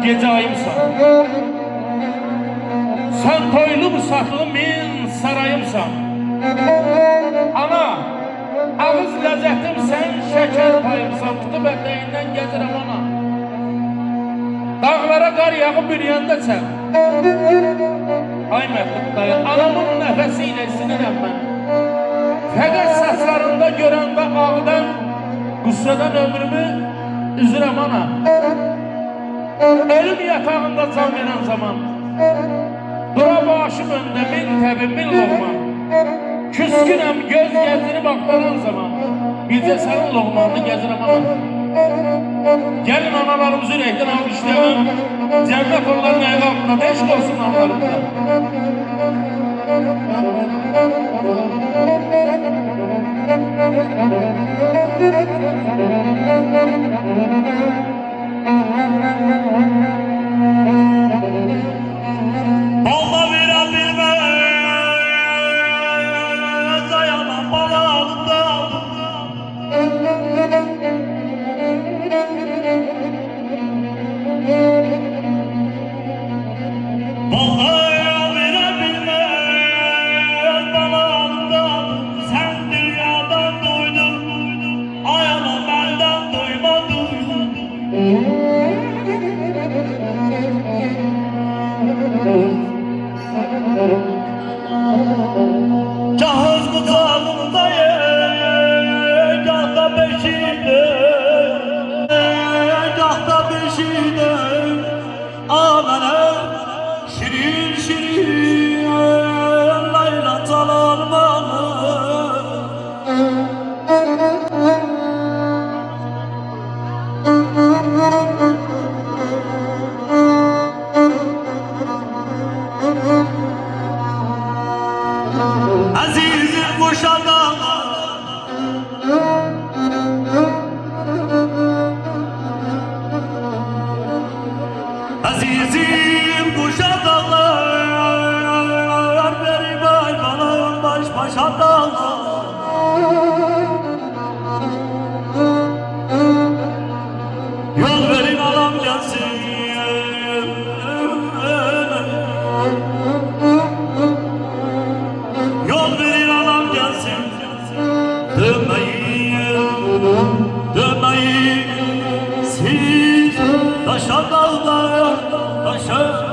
gece ayımsan. Sen toylu mu saklı min sarayımsan. Ana, ağız lezzetim sen şeker payımsan. Tutup eteğinden gezirem ana. Dağlara kar yağıp bürüyende sen. Ay Məhdud dayı, anamın nəfəsiyle sinirəm mən. Fəqət saçlarında görəndə ağdan, qüssədən ömrümü üzürəm ana. Ölüm yatağında can verən zaman, dura başım öndə min təbi min loğman. Küskünəm göz gəzdirib axtaran zaman, bircə sənin loğmanını gəzirəm ana. Gelin analarımızı ürəkdən almışlayalım. Cennet onların ayağı altında, eşk olsun analarımıza. Balla veren bilmez, dayanan bala alında. Vallahi veren bilmez, bala alında. Sen dünyadan duydun, ayağına benden duymadın. Cahız kucağında ye, gahda beşinde, gahda beşinde. Amene şirin şirin layla çalarmanı. Azizim kuşadan, azizim kuşadanlar, beri bay balım baş başa dağlar. Yol verin alam gelsin. Yol verin alam gelsin. Dönmeyin, dönmeyin. Siz taşa dağlar, taşa